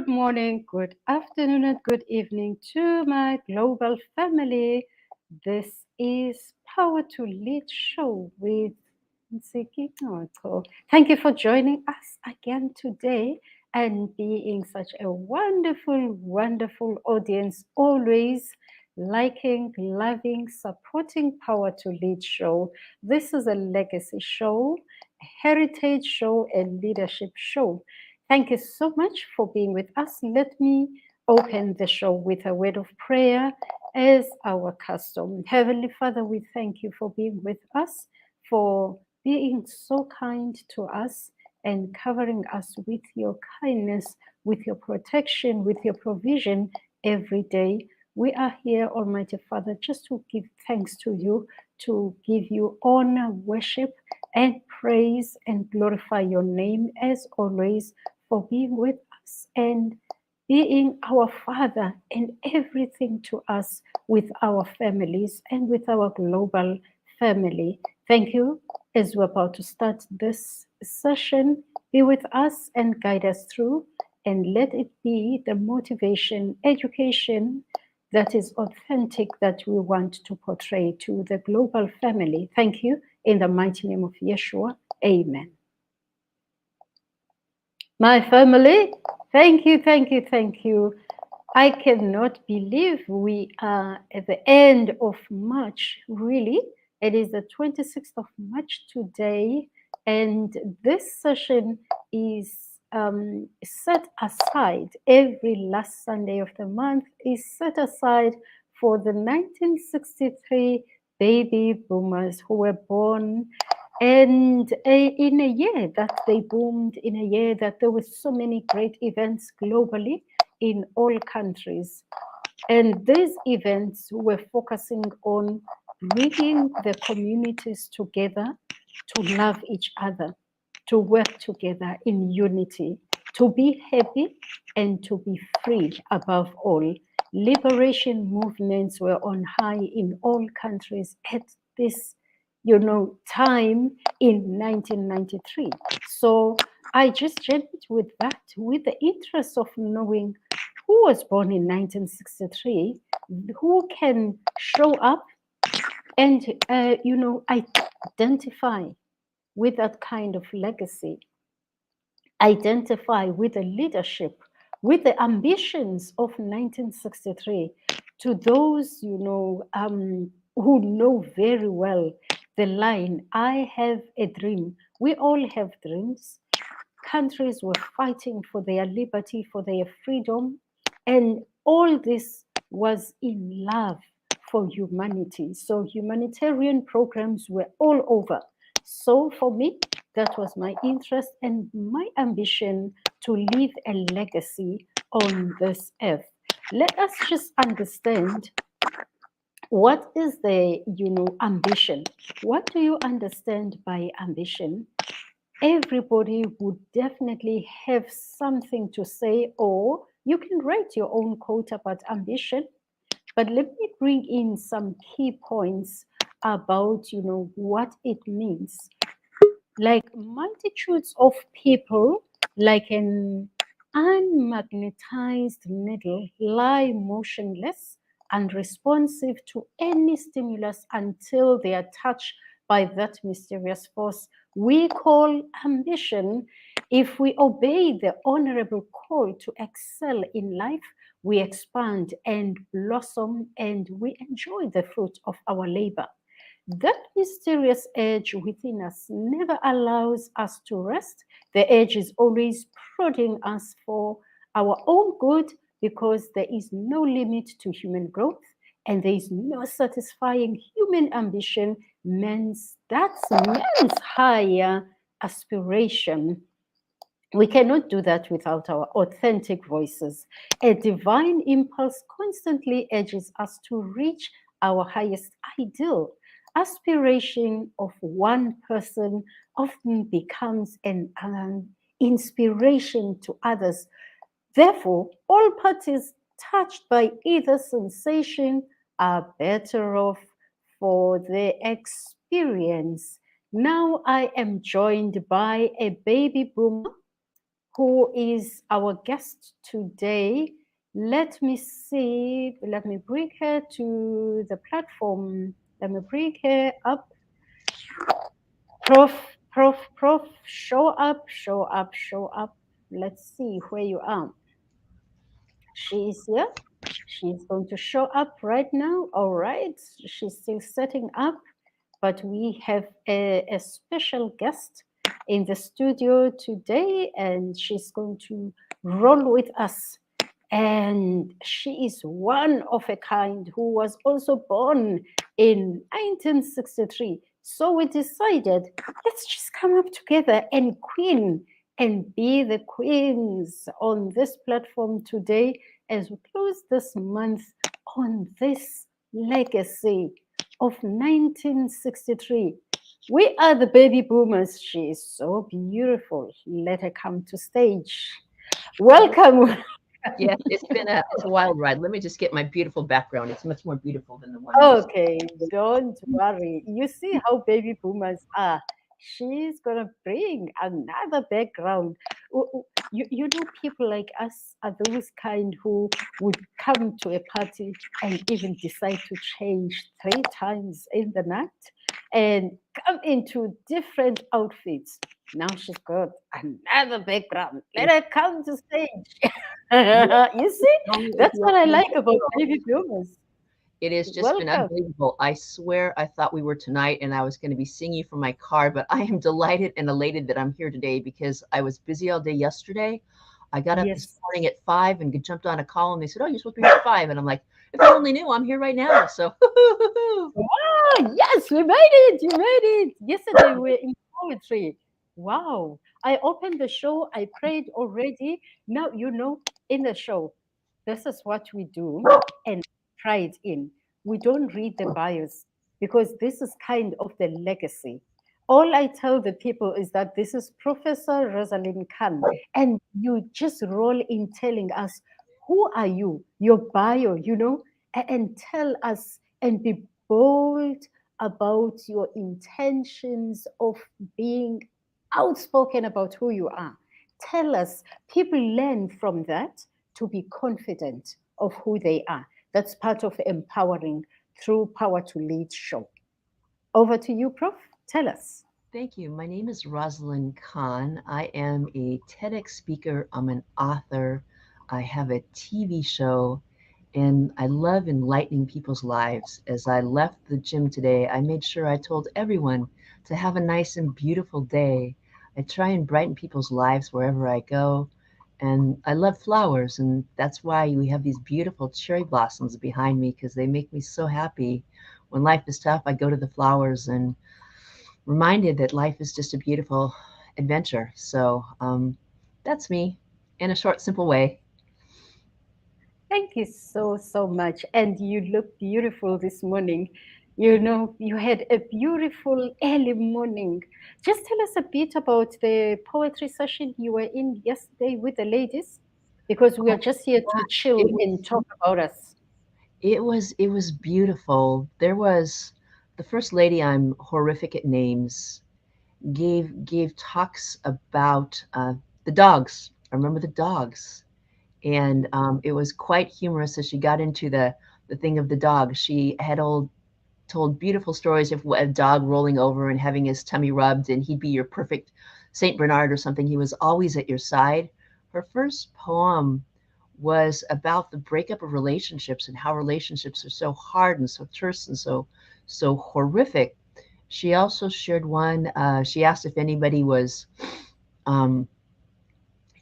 Good morning, good afternoon, and good evening to my global family. This is Power to Lead Show with Nsiki Noto. Thank you for joining us again today and being such a wonderful, wonderful audience, always liking, loving, supporting Power to Lead Show. This is a legacy show, a heritage show, and leadership show. Thank you so much for being with us. Let me open the show with a word of prayer as our custom. Heavenly Father, we thank you for being with us, for being so kind to us and covering us with your kindness, with your protection, with your provision every day. We are here, Almighty Father, just to give thanks to you, to give you honor, worship, and praise and glorify your name as always for being with us and being our Father and everything to us with our families and with our global family. Thank you. As we're about to start this session, be with us and guide us through, and let it be the motivation, education that is authentic that we want to portray to the global family. Thank you. In the mighty name of Yeshua, amen. My family, thank you, thank you, thank you. I cannot believe we are at the end of March, really. It is the 26th of March today, and this session is set aside. Every last Sunday of the month is set aside for the 1963 baby boomers who were born and in a year that they boomed, in a year that there were so many great events globally in all countries. And these events were focusing on bringing the communities together to love each other, to work together in unity, to be happy and to be free above all. Liberation movements were on high in all countries at this time in 1993. So I just joined with that, with the interest of knowing who was born in 1963, who can show up and, identify with that kind of legacy, identify with the leadership, with the ambitions of 1963, to those, who know very well the line, I have a dream. We all have dreams. Countries were fighting for their liberty, for their freedom, and all this was in love for humanity. So humanitarian programs were all over. So for me, that was my interest and my ambition to leave a legacy on this earth. Let us just understand, what is the ambition? What do you understand by ambition? Everybody would definitely have something to say, or you can write your own quote about ambition. But let me bring in some key points about what it means. Like multitudes of people, like an unmagnetized needle, lie motionless, unresponsive to any stimulus until they are touched by that mysterious force we call ambition. If we obey the honorable call to excel in life, we expand and blossom, and we enjoy the fruit of our labor. That mysterious edge within us never allows us to rest. The edge is always prodding us for our own good, because there is no limit to human growth and there is no satisfying human ambition. That's man's higher aspiration. We cannot do that without our authentic voices. A divine impulse constantly urges us to reach our highest ideal. Aspiration of one person often becomes an inspiration to others. Therefore, all parties touched by either sensation are better off for the experience. Now I am joined by a baby boomer who is our guest today. Let me see. Let me bring her to the platform. Let me bring her up. Prof, show up, show up, show up. Let's see where you are. She is here. She's going to show up right now. All right. She's still setting up, but we have a special guest in the studio today, and she's going to roll with us. And she is one of a kind who was also born in 1963. So we decided, let's just come up together and queen and be the queens on this platform today as we close this month on this legacy of 1963. We are the baby boomers. She is so beautiful. Let her come to stage. Welcome. Yes, it's a wild ride. Let me just get my beautiful background. It's much more beautiful than the one you see. Okay, don't worry. You see how baby boomers are. She's gonna bring another background. You know, people like us are those kind who would come to a party and even decide to change 3 times in the night and come into different outfits. Now she's got another background. Let It's her come to stage. you You see, if that's you what I open like the about world, baby boomers. it has just been Welcome. unbelievable. I swear I thought we were tonight and I was going to be singing from my car, but I am delighted and elated that I'm here today because I was busy all day yesterday. I got up this Yes. morning at 5 and jumped on a call and they said, "Oh, you're supposed to be here at 5." And I'm like, if you only knew, I'm here right now. So Wow, yes, we made it. You made it. Yesterday we were in poetry. Wow. I opened the show. I prayed already. Now, in the show, this is what we do and pride in. We don't read the bios because this is kind of the legacy. All I tell the people is that this is Professor ROSALYN Khan, and you just roll in telling us who are you, your bio, and tell us and be bold about your intentions of being outspoken about who you are. Tell us, people learn from that to be confident of who they are. That's part of empowering through Power to Lead show. Over to you, Prof. Tell us. thank you. My name is Rosalind Kahn. I am a TEDx speaker. I'm an author. I have a TV show, and I love enlightening people's lives. As I left the gym today, I made sure I told everyone to have a nice and beautiful day. I try and brighten people's lives wherever I go. And I love flowers, and that's why we have these beautiful cherry blossoms behind me because they make me so happy. When life is tough, I go to the flowers and reminded that life is just a beautiful adventure. So that's me in a short, simple way. Thank you so, so much. And you look beautiful this morning. You had a beautiful early morning. Just tell us a bit about the poetry session you were in yesterday with the ladies, because we are just here to chill It and was talk about us. it was beautiful. There was the first lady. I'm horrific at names. Gave talks about the dogs. I remember the dogs, and it was quite humorous as she got into the thing of the dog. She had told beautiful stories of a dog rolling over and having his tummy rubbed, and he'd be your perfect Saint Bernard or something. He was always at your side. Her first poem was about the breakup of relationships and how relationships are so hard and so terse and so horrific. She also shared one. She asked if anybody was um,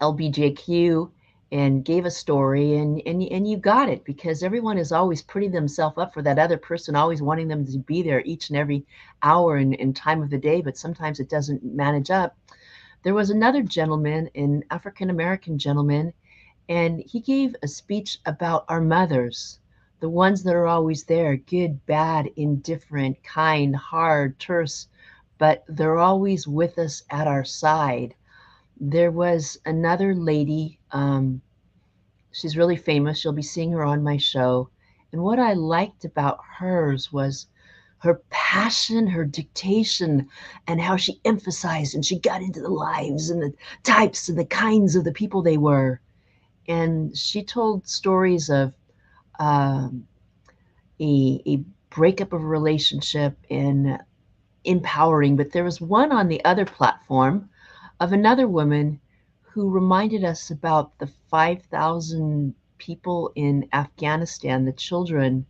LBJQ and gave a story, and you got it because everyone is always putting themselves up for that other person, always wanting them to be there each and every hour and time of the day, but sometimes it doesn't manage up. There was another gentleman, an African American gentleman, and he gave a speech about our mothers, the ones that are always there, good, bad, indifferent, kind, hard, terse, but they're always with us at our side. There was another lady, she's really famous. You'll be seeing her on my show. And what I liked about hers was her passion, her dictation, and how she emphasized and she got into the lives and the types and the kinds of the people they were. And she told stories of um, a breakup of a relationship and empowering. But there was one on the other platform of another woman who reminded us about the 5,000 people in Afghanistan, the children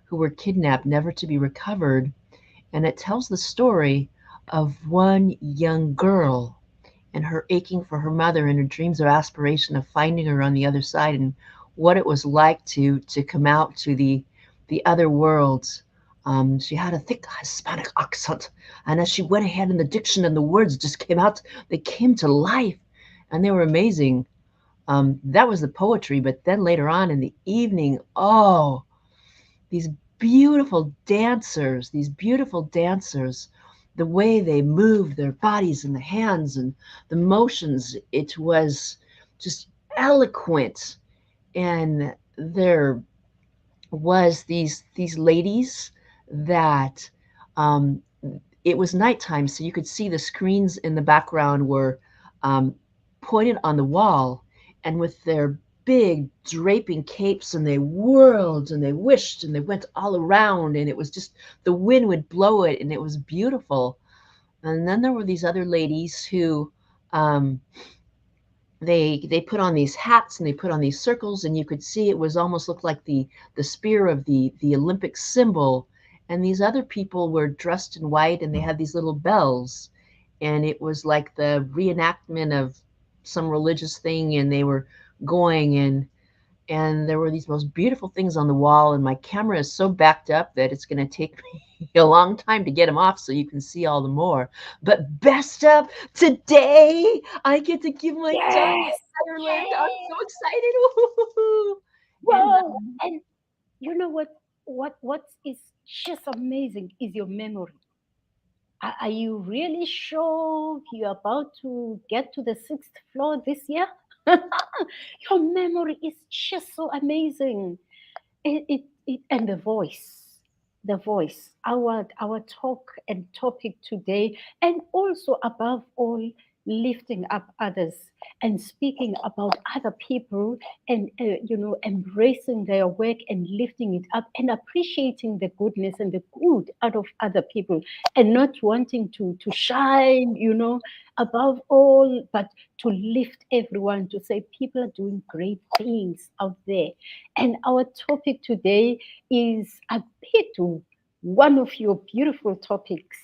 who were kidnapped, never to be recovered. And it tells the story of one young girl and her aching for her mother and her dreams of aspiration of finding her on the other side and what it was like to come out to the other worlds. She had a thick Hispanic accent, and as she went ahead in the diction and the words just came out, they came to life, and they were amazing. That was the poetry, but then later on in the evening, oh, these these beautiful dancers, the way they moved their bodies and the hands and the motions, it was just eloquent. And there was these ladies that um, it was nighttime, so you could see the screens in the background were um, pointed on the wall, and with their big draping capes, and they whirled and they wished and they went all around, and it was just the wind would blow it, and it was beautiful. And then there were these other ladies who um, they put on these hats and they put on these circles, and you could see it was almost looked like the spear of the Olympic symbol. And these other people were dressed in white and they had these little bells, and it was like the reenactment of some religious thing, and they were going, and there were these most beautiful things on the wall, and my camera is so backed up that it's going to take me a long time to get them off so you can see all the more. But best of today, I get to give my tongue in Yes, Ireland. I'm yes. so excited. And Wow. And you know what is just amazing is your memory. Are you really sure you're about to get to the sixth floor this year? Your memory is just so amazing. And the voice, our talk and topic today, and also above all, lifting up others and speaking about other people, and embracing their work and lifting it up and appreciating the goodness and the good out of other people, and not wanting to shine, above all, but to lift everyone, to say people are doing great things out there. And our topic today is a bit one of your beautiful topics.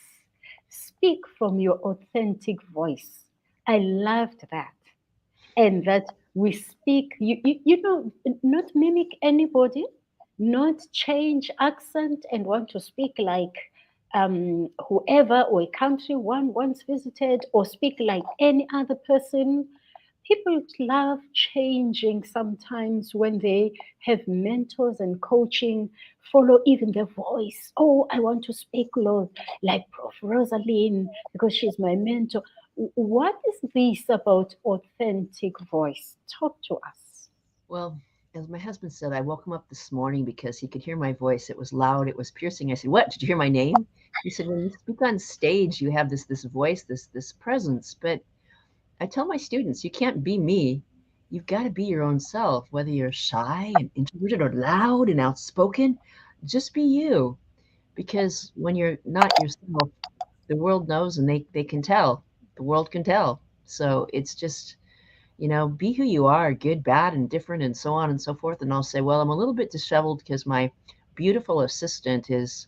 Speak from your authentic voice. I loved that. And that we speak, not mimic anybody, not change accent and want to speak like whoever or a country one once visited, or speak like any other person. People love changing sometimes when they have mentors and coaching, follow even their voice. Oh, I want to speak like Prof. ROSALYN because she's my mentor. What is this about authentic voice? Talk to us. well, as my husband said, I woke him up this morning because he could hear my voice. It was loud, it was piercing. I said, "What? Did you hear my name?" He said, "When you speak on stage, you have this voice, this presence." But I tell my students, you can't be me. You've got to be your own self, whether you're shy and introverted or loud and outspoken. Just be you. Because when you're not yourself, the world knows and they can tell. The world can tell. So it's just, be who you are, good, bad, and different, and so on and so forth. And I'll say, well, I'm a little bit disheveled because my beautiful assistant is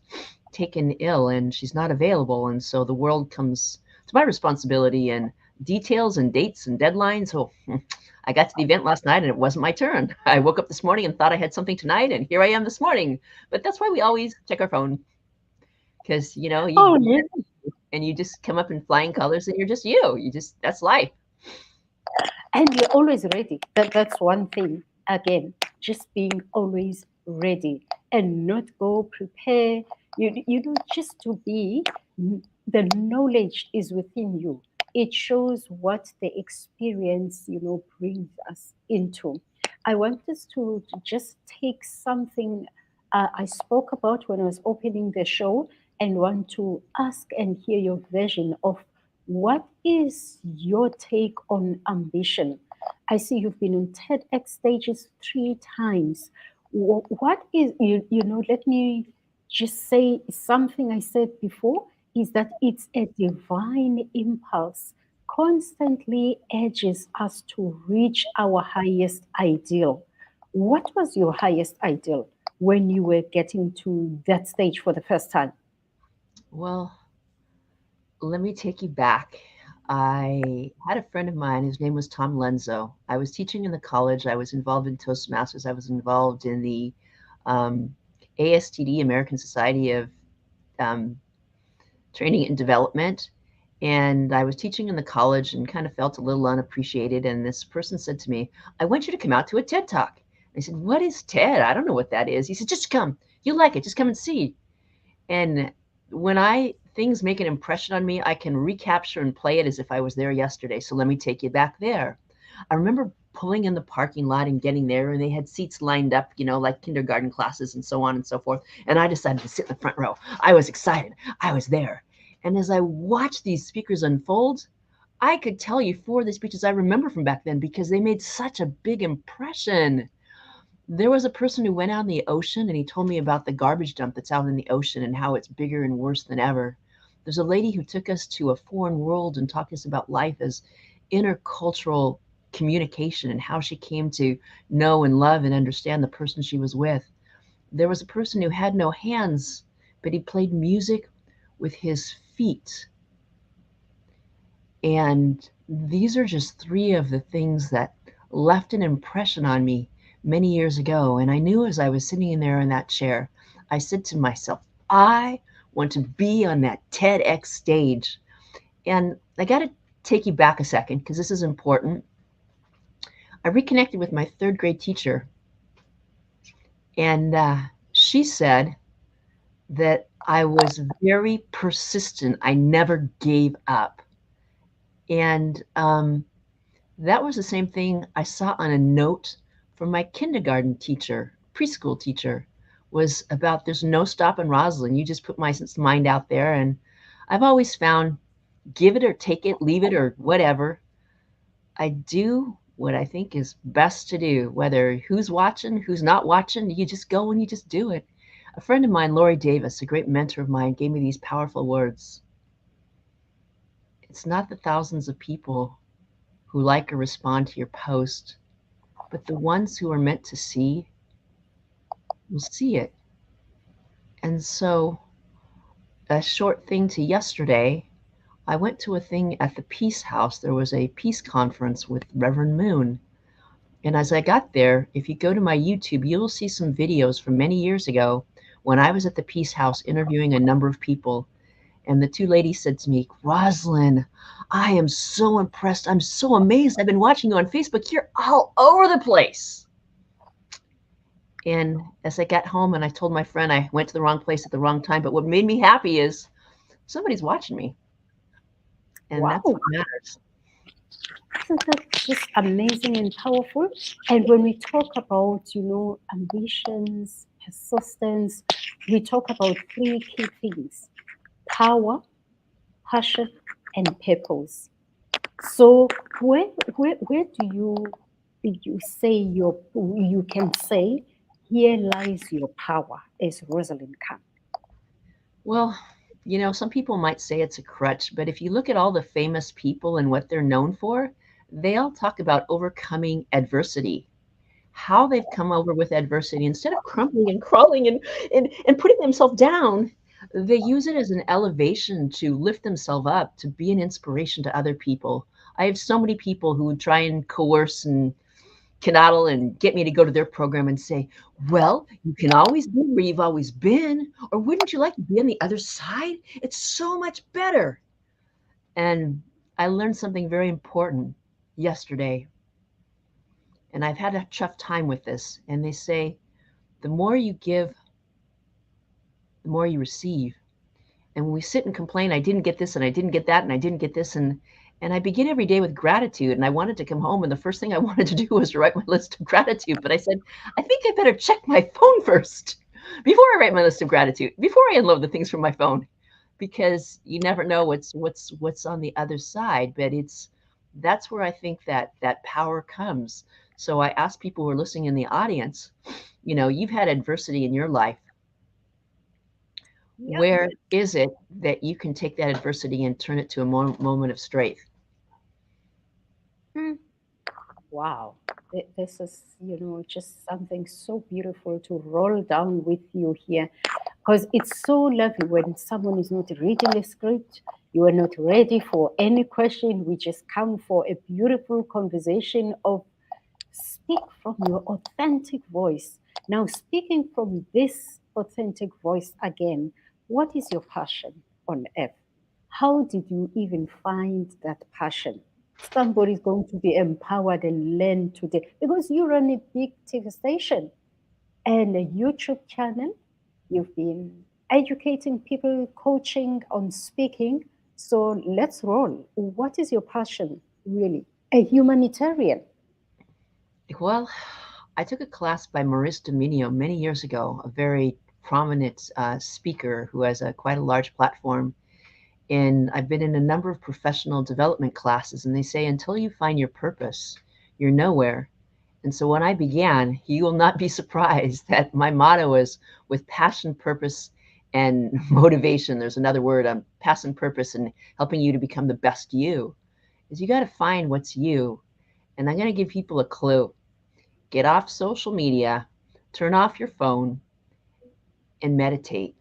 taken ill and she's not available. And so the world comes to my responsibility and details and dates and deadlines. So I got to the event last night and it wasn't my turn. I woke up this morning and thought I had something tonight, and here I am this morning. But that's why we always check our phone because, Oh, you yeah. and you just come up in flying colors and you're just you. That's life. And you're always ready. That's one thing. Again, just being always ready and not go prepare. Just to be. The knowledge is within you. It shows what the experience, brings us into. I want us to just take something I spoke about when I was opening the show. and want to ask and hear your version of what is your take on ambition. I see you've been on TEDx stages 3 times. What is, let me just say something I said before is that it's a divine impulse constantly urges us to reach our highest ideal. What was your highest ideal when you were getting to that stage for the first time? Well, let me take you back. I had a friend of mine, his name was Tom Lenzo. I was teaching in the college. I was involved in Toastmasters. I was involved in the um, ASTD, American Society of um, Training and Development. And I was teaching in the college and kind of felt a little unappreciated. And this person said to me, I want you to come out to a TED Talk. I said, what is TED? I don't know what that is. He said, just come. You'll like it. Just come and see. And when I things make an impression on me, I can recapture and play it as if I was there yesterday. So let me take you back there. I remember pulling in the parking lot and getting there, and they had seats lined up, like kindergarten classes and so on and so forth. And I decided to sit in the front row. I was excited. I was there. And as I watched these speakers unfold, I could tell you 4 of the speeches I remember from back then because they made such a big impression. There was a person who went out in the ocean and he told me about the garbage dump that's out in the ocean and how it's bigger and worse than ever. There's a lady who took us to a foreign world and talked to us about life as intercultural communication and how she came to know and love and understand the person she was with. There was a person who had no hands, but he played music with his feet. And these are just 3 of the things that left an impression on me many years ago. And I knew as I was sitting in there in that chair, I said to myself, I want to be on that TEDx stage. And I got to take you back a second because this is important. I reconnected with my 3rd grade teacher, and she said that I was very persistent. I never gave up. And that was the same thing I saw on a note from my kindergarten teacher, preschool teacher, was about there's no stopping ROSALYN. You just put my mind out there. And I've always found give it or take it, leave it or whatever. I do what I think is best to do, whether who's watching, who's not watching, you just go and you just do it. A friend of mine, Lori Davis, a great mentor of mine, gave me these powerful words. It's not the thousands of people who like or respond to your post, but the ones who are meant to see will see it. And so, a short thing to yesterday, I went to a thing at the Peace House. There was a peace conference with Reverend Moon. And as I got there, if you go to my YouTube, you'll see some videos from many years ago when I was at the Peace House interviewing a number of people. And the 2 ladies said to me, ROSALYN, I am so impressed. I'm so amazed. I've been watching you on Facebook. You're all over the place. And as I got home and I told my friend I went to the wrong place at the wrong time, but what made me happy is somebody's watching me. And Wow, that's what matters. isn't that just amazing and powerful? And when we talk about, ambitions, persistence, we talk about 3 key things: power, passion, and purpose. So where do you say you can say here lies your power as ROSALYN KAHN? Well, some people might say it's a crutch, but if you look at all the famous people and what they're known for, they all talk about overcoming adversity, how they've come over with adversity. Instead of crumbling and crawling and putting themselves down, they use it as an elevation to lift themselves up, to be an inspiration to other people. I have so many people who would try and coerce and coddle and get me to go to their program and say, well, you can always be where you've always been, or wouldn't you like to be on the other side? It's so much better. And I learned something very important yesterday, and I've had a tough time with this. And they say, the more you give, the more you receive. And when we sit and complain, I didn't get this and I didn't get that and I didn't get this, and I begin every day with gratitude. And I wanted to come home, and the first thing I wanted to do was to write my list of gratitude. But I said, I think I better check my phone first. before I write my list of gratitude, before I unload the things from my phone, because you never know what's on the other side. But that's where I think that power comes. So I ask people who are listening in the audience, you've had adversity in your life. Yeah. Where is it that you can take that adversity and turn it to a moment of strength? Mm. Wow. This is, just something so beautiful to roll down with you here. Because it's so lovely when someone is not reading a script, you are not ready for any question. We just come for a beautiful conversation of speak from your authentic voice. Now, speaking from this authentic voice again, what is your passion on earth? How did you even find that passion? Somebody's going to be empowered and learn today because you run a big TV station and a YouTube channel. You've been educating people, coaching on speaking. So let's roll. What is your passion, really? A humanitarian. Well, I took a class by Maurice Dominio many years ago, a very prominent speaker who has quite a large platform. And I've been in a number of professional development classes, and they say until you find your purpose, you're nowhere. And so when I began, you will not be surprised that my motto is with passion, purpose, and motivation. There's another word, passion, purpose, and helping you to become the best you. Is you got to find what's you. And I'm going to give people a clue. Get off social media, turn off your phone, and meditate.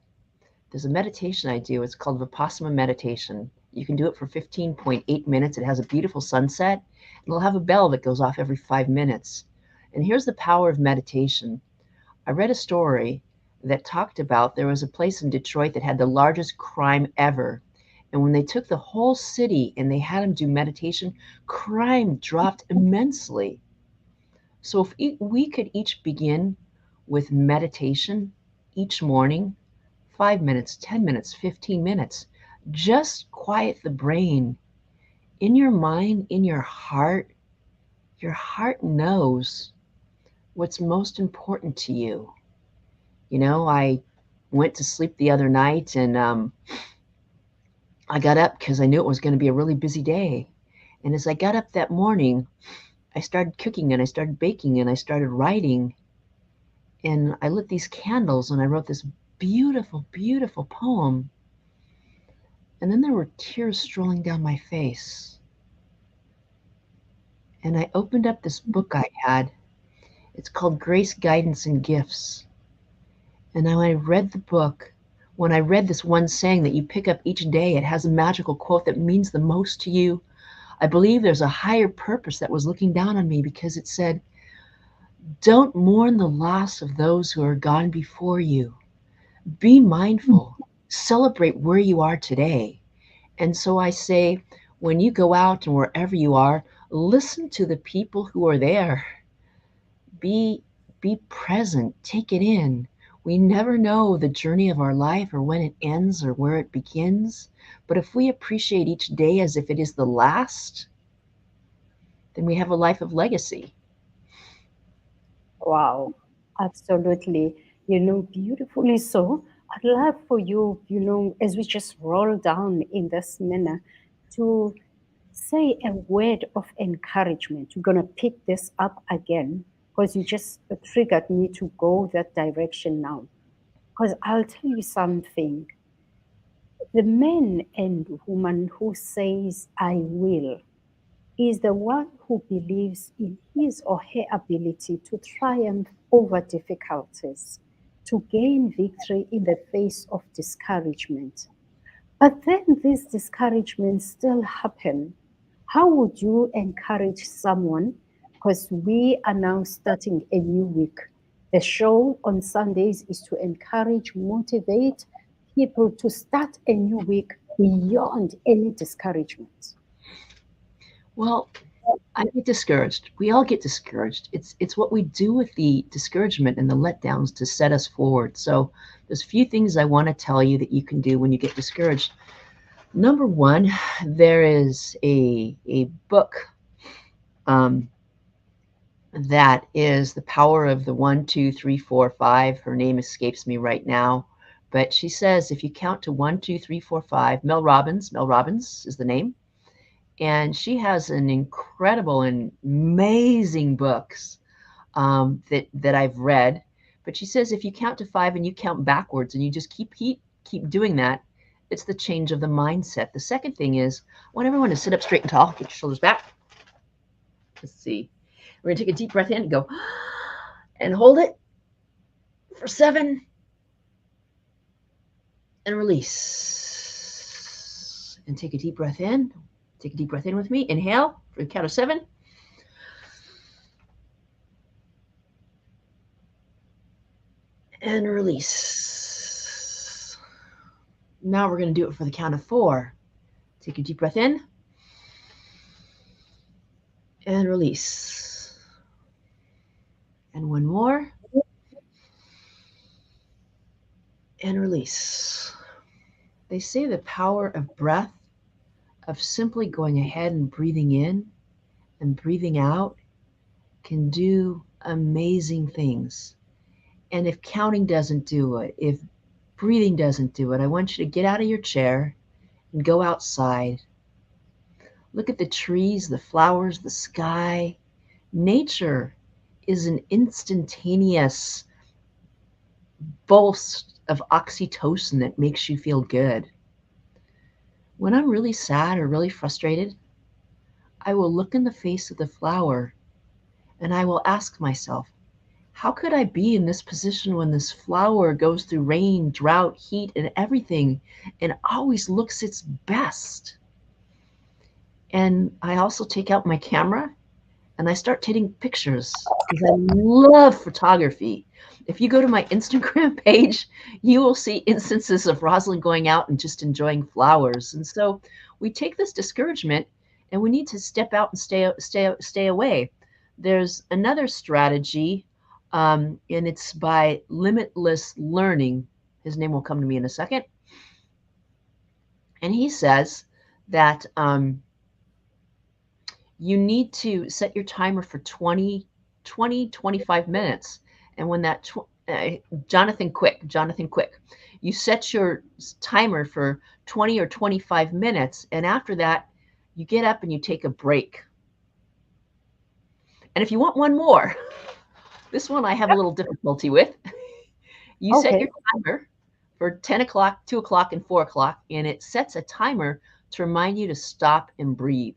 There's a meditation I do. It's called Vipassana meditation. You can do it for 15.8 minutes. It has a beautiful sunset, and it'll have a bell that goes off every 5 minutes. And here's the power of meditation. I read a story that talked about there was a place in Detroit that had the largest crime ever. And when they took the whole city and they had them do meditation, crime dropped immensely. So if we could each begin with meditation each morning, 5 minutes, 10 minutes, 15 minutes, just quiet the brain. In your mind, in your heart knows what's most important to you. I went to sleep the other night and I got up because I knew it was going to be a really busy day. And as I got up that morning, I started cooking and I started baking and I started writing. And I lit these candles and I wrote this beautiful, beautiful poem. And then there were tears strolling down my face. And I opened up this book I had. It's called Grace, Guidance, and Gifts. And when I read the book, when I read this one saying that you pick up each day, it has a magical quote that means the most to you. I believe there's a higher purpose that was looking down on me because it said, don't mourn the loss of those who are gone before you. Be mindful. Celebrate where you are today. And so I say, when you go out and wherever you are, listen to the people who are there. Be be present. Take it in. We never know the journey of our life or when it ends or where it begins. But if we appreciate each day as if it is the last, then we have a life of legacy. Wow, absolutely. Beautifully so. I'd love for you, as we just roll down in this manner, to say a word of encouragement. We're going to pick this up again because you just triggered me to go that direction now. Because I'll tell you something. The man and woman who says, I will, is the one who believes in his or her ability to triumph over difficulties, to gain victory in the face of discouragement. But then these discouragements still happen. How would you encourage someone? Because we are now starting a new week. The show on Sundays is to encourage, motivate people to start a new week beyond any discouragement. Well, I get discouraged. We all get discouraged. It's what we do with the discouragement and the letdowns to set us forward. So there's a few things I want to tell you that you can do when you get discouraged. Number one, there is a book. Um, that is the power of the 1, 2, 3, 4, 5. Her name escapes me right now, but she says if you count to 1, 2, 3, 4, 5, Mel Robbins is the name, and she has an incredible and amazing books that I've read. But she says if you count to 5 and you count backwards and you just keep doing that, it's the change of the mindset. The second thing is I want everyone to sit up straight and tall, get your shoulders back. Let's see. We're gonna take a deep breath in and go and hold it for 7 and release. And take a deep breath in. Take a deep breath in with me. Inhale for the count of 7. And release. Now we're going to do it for the count of 4. Take a deep breath in and release. And one more. And release. They say the power of breath, of simply going ahead and breathing in and breathing out, can do amazing things. And if counting doesn't do it, if breathing doesn't do it, I want you to get out of your chair and go outside. Look at the trees, the flowers, the sky. Nature is an instantaneous burst of oxytocin that makes you feel good. When I'm really sad or really frustrated, I will look in the face of the flower and I will ask myself, how could I be in this position when this flower goes through rain, drought, heat, and everything and always looks its best? And I also take out my camera and I start taking pictures because I love photography. If you go to my Instagram page, you will see instances of ROSALYN going out and just enjoying flowers. And so we take this discouragement and we need to step out and stay away. There's another strategy, and it's by Limitless Learning. His name will come to me in a second. And he says that you need to set your timer for 25 minutes. And when that, Jonathan Quick, you set your timer for 20 or 25 minutes. And after that, you get up and you take a break. And if you want one more, this one I have a little difficulty with. You set your timer for 10 o'clock, 2 o'clock, and 4 o'clock, and it sets a timer to remind you to stop and breathe.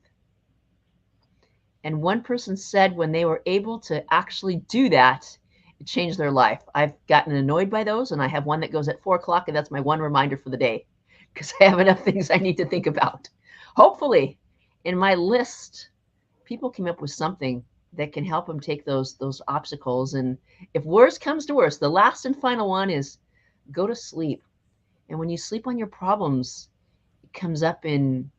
And one person said when they were able to actually do that, it changed their life. I've gotten annoyed by those, and I have one that goes at 4 o'clock, and that's my one reminder for the day because I have enough things I need to think about. Hopefully, in my list, people came up with something that can help them take those obstacles. And if worse comes to worse, the last and final one is go to sleep. And when you sleep on your problems, it comes up and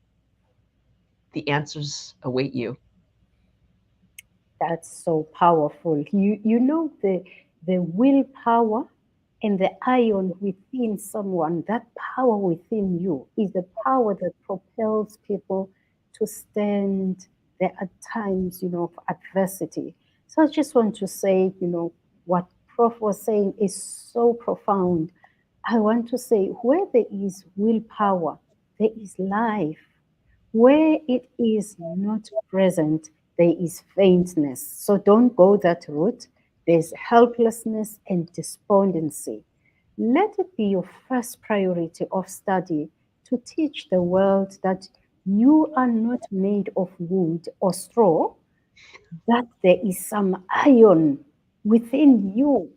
the answers await you. That's so powerful. You know the willpower and the iron within someone, that power within you is the power that propels people to stand there at times, of adversity. So I just want to say, what Prof was saying is so profound. I want to say, where there is willpower, there is life. Where it is not present, there is faintness. So don't go that route. There's helplessness and despondency. Let it be your first priority of study to teach the world that you are not made of wood or straw, that there is some iron within you.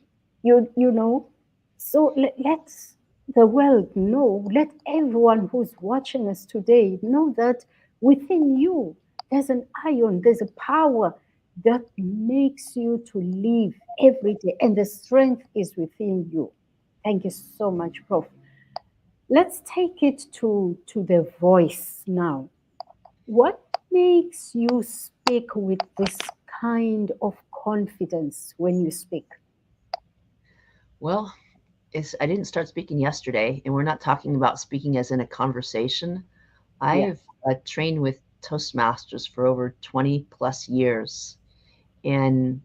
You know, so let the world know, let everyone who's watching us today know that within you there's an iron, there's a power that makes you to live every day, and the strength is within you. Thank you so much, Prof. Let's take it to the voice now. What makes you speak with this kind of confidence when you speak? Well, I didn't start speaking yesterday, and we're not talking about speaking as in a conversation. Yeah. I've trained with Toastmasters for over 20 plus years. And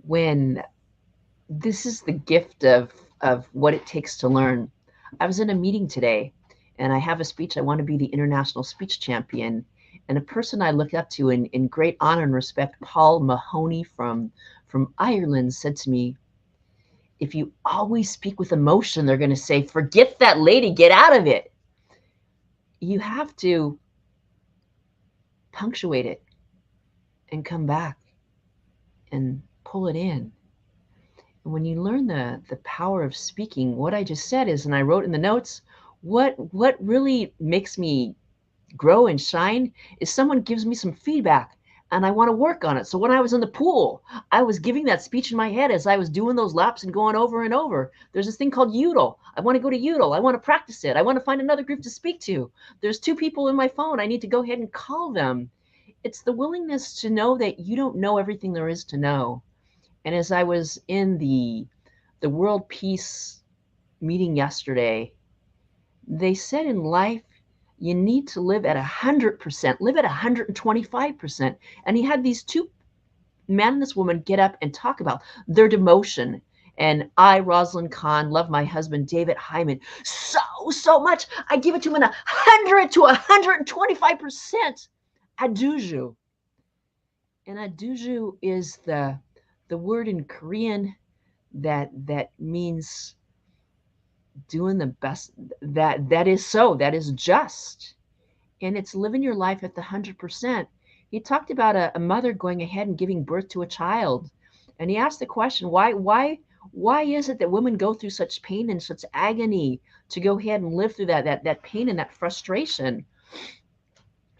when this is the gift of what it takes to learn. I was in a meeting today and I have a speech. I want to be the international speech champion. And a person I look up to in great honor and respect, Paul Mahoney from Ireland, said to me, if you always speak with emotion, they're going to say, forget that lady, get out of it. You have to punctuate it and come back and pull it in. And when you learn the power of speaking, what I just said is, and I wrote in the notes, what really makes me grow and shine is someone gives me some feedback and I want to work on it. So when I was in the pool, I was giving that speech in my head as I was doing those laps and going over and over. There's this thing called Udall. I want to go to Udall. I want to practice it. I want to find another group to speak to. There's 2 people in my phone. I need to go ahead and call them. It's the willingness to know that you don't know everything there is to know. And as I was in the World Peace meeting yesterday, they said in life you need to live at 100%, live at 125%. And he had these 2 man and this woman get up and talk about their demotion. And I, ROSALYN KAHN, love my husband David Hyman so much. I give it to him in 100 to 125%. Aduju. And aduju is the word in Korean that means doing the best. That is so. That is just. And it's living your life at the 100%. He talked about a mother going ahead and giving birth to a child. And he asked the question, why is it that women go through such pain and such agony to go ahead and live through that pain and that frustration?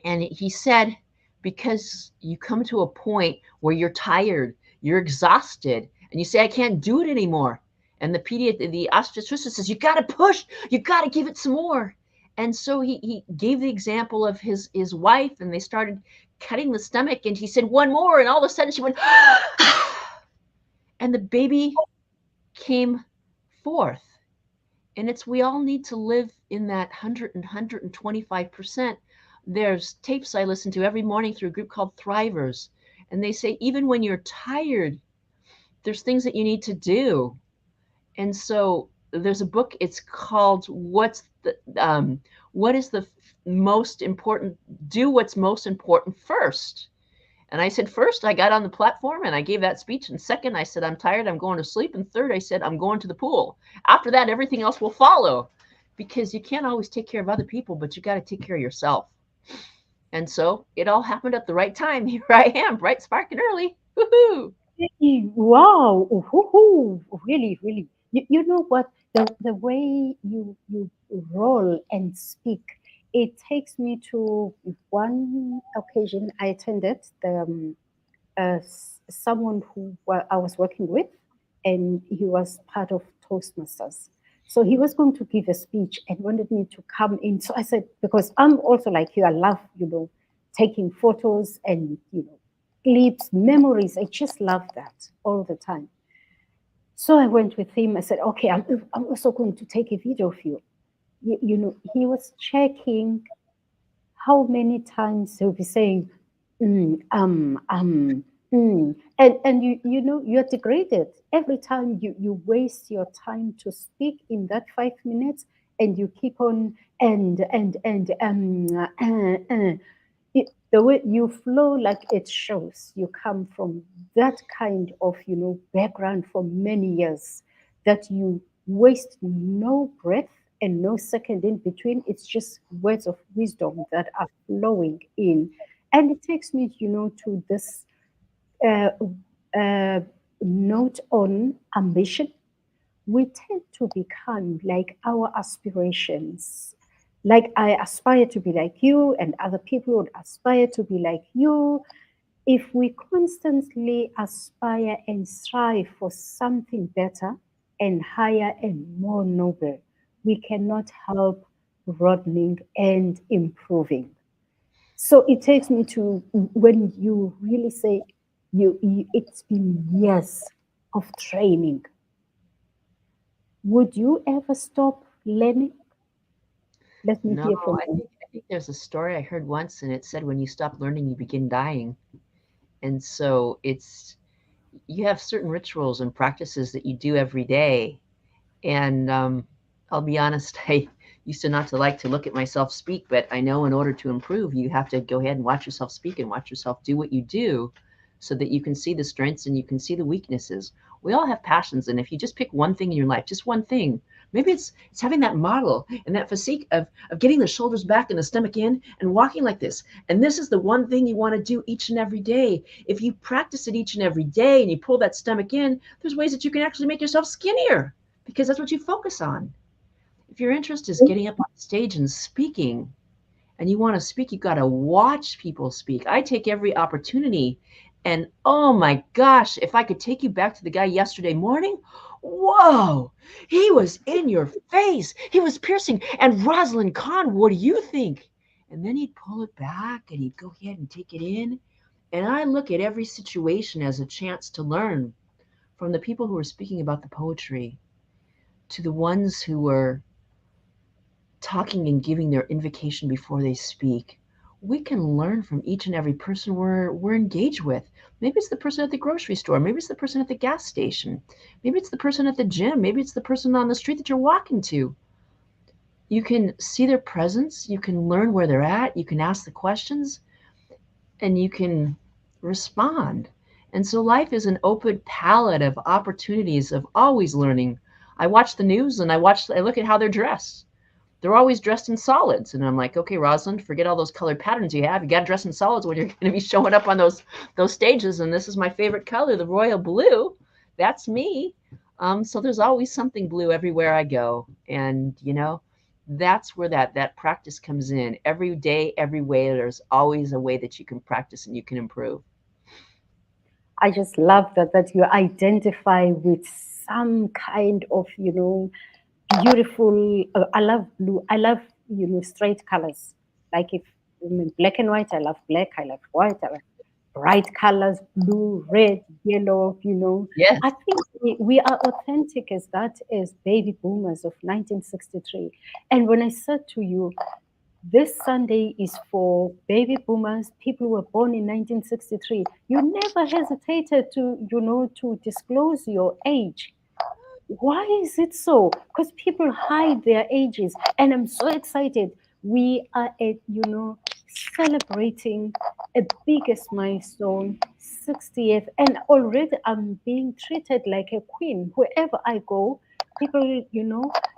And he said, because you come to a point where you're tired, you're exhausted, and you say, I can't do it anymore. And the obstetrician says, you got to push, you got to give it some more. And so he gave the example of his wife, and they started cutting the stomach, and he said, one more. And all of a sudden she went, and the baby came forth. And it's we all need to live in that 100 and 125%. There's tapes I listen to every morning through a group called Thrivers, and they say even when you're tired, there's things that you need to do. And so there's a book. It's called What is the most important? Do what's most important first. And I said, first, I got on the platform and I gave that speech. And second, I said, I'm tired, I'm going to sleep. And third, I said, I'm going to the pool. After that, everything else will follow, because you can't always take care of other people, but you got to take care of yourself. And so it all happened at the right time. Here I am, bright, sparking early. Woohoo! Wow, ooh, really, really. You know what? The way you roll and speak, it takes me to one occasion I attended someone who I was working with, and he was part of Toastmasters. So he was going to give a speech and wanted me to come in. So I said, because I'm also like you, I love, taking photos and, clips, memories. I just love that all the time. So I went with him. I said, okay, I'm also going to take a video of you. He was checking how many times he'll be saying, mm, and you're degraded every time you waste your time to speak in that 5 minutes, and you keep on the way you flow, like it shows you come from that kind of background for many years, that you waste no breath and no second in between. It's just words of wisdom that are flowing in. And it takes me, to this uh, uh, note on ambition. We tend to become like our aspirations. Like I aspire to be like you, and other people would aspire to be like you. If we constantly aspire and strive for something better and higher and more noble, we cannot help broadening and improving. So it takes me to when you really say it's been years of training. Would you ever stop learning? Let me No, hear from you. I think there's a story I heard once, and it said when you stop learning, you begin dying. And so it's you have certain rituals and practices that you do every day. And I'll be honest, I used to not to like to look at myself speak, but I know in order to improve, you have to go ahead and watch yourself speak and watch yourself do what you do so that you can see the strengths and you can see the weaknesses. We all have passions, and if you just pick one thing in your life, just one thing, maybe it's having that model and that physique of getting the shoulders back and the stomach in and walking like this. And this is the one thing you want to do each and every day. If you practice it each and every day and you pull that stomach in, there's ways that you can actually make yourself skinnier because that's what you focus on. If your interest is getting up on stage and speaking, and you want to speak, you got to watch people speak. I take every opportunity. And oh my gosh, if I could take you back to the guy yesterday morning, whoa, he was in your face. He was piercing. And ROSALYN, KAHN, what do you think? And then he'd pull it back and he'd go ahead and take it in. And I look at every situation as a chance to learn from the people who are speaking about the poetry to the ones who were talking and giving their invocation before they speak. We can learn from each and every person we're engaged with. Maybe it's the person at the grocery store. Maybe it's the person at the gas station. Maybe it's the person at the gym. Maybe it's the person on the street that you're walking to. You can see their presence. You can learn where they're at. You can ask the questions and you can respond. And so life is an open palette of opportunities of always learning. I watch the news and I look at how they're dressed. They're always dressed in solids. And I'm like, okay, ROSALYN, forget all those colored patterns you have. You got to dress in solids when you're going to be showing up on those stages. And this is my favorite color, the royal blue. That's me. So there's always something blue everywhere I go. And, that's where that practice comes in. Every day, every way, there's always a way that you can practice and you can improve. I just love that you identify with some kind of, beautiful. I love blue. I love, straight colors. Like if black and white, I love black. I love white. I love bright colors, blue, red, yellow. Yes. I think we are authentic as that as baby boomers of 1963. And when I said to you, this Sunday is for baby boomers, people who were born in 1963. You never hesitated to disclose your age. Why is it so? Because people hide their ages. And I'm so excited. We are celebrating a biggest milestone, 60th. And already I'm being treated like a queen. Wherever I go, people,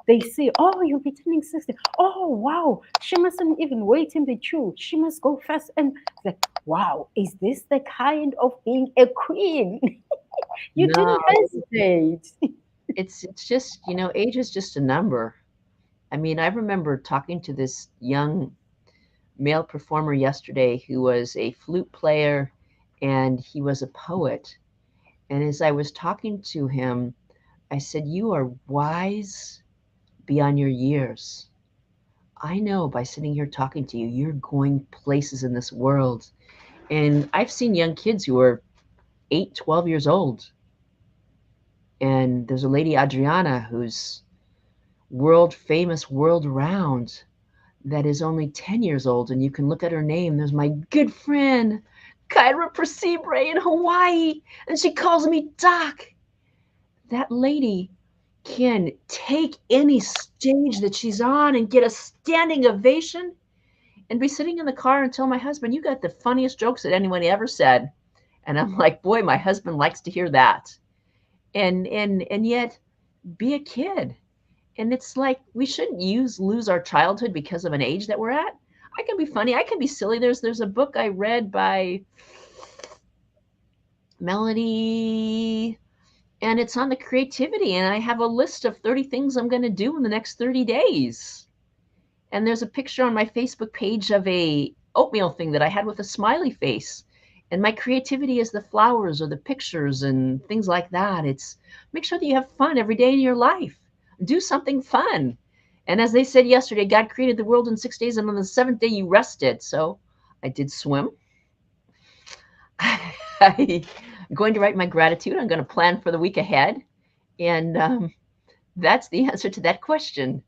they say, oh, you'll be turning 60. Oh, wow. She mustn't even wait in the queue. She must go first. And like, wow, is this the kind of being a queen? You No, didn't hesitate. it's just, age is just a number. I mean, I remember talking to this young male performer yesterday who was a flute player and he was a poet. And as I was talking to him, I said, you are wise beyond your years. I know by sitting here talking to you, you're going places in this world. And I've seen young kids who are 8, 12 years old. And there's a lady, Adriana, who's world famous, world round, that is only 10 years old. And you can look at her name. There's my good friend, Kyra Presibre in Hawaii. And she calls me Doc. That lady can take any stage that she's on and get a standing ovation and be sitting in the car and tell my husband, you got the funniest jokes that anyone ever said. And I'm like, boy, my husband likes to hear that. And yet be a kid. And it's like we shouldn't lose our childhood because of an age that we're at. I can be funny, I can be silly. There's a book I read by Melody, and it's on the creativity, and I have a list of 30 things I'm going to do in the next 30 days. And there's a picture on my Facebook page of a oatmeal thing that I had with a smiley face. And my creativity is the flowers or the pictures and things like that. It's make sure that you have fun every day in your life. Do something fun. And as they said yesterday, God created the world in 6 days, and on the seventh day you rested. So I did swim. I'm going to write my gratitude. I'm going to plan for the week ahead. And that's the answer to that question.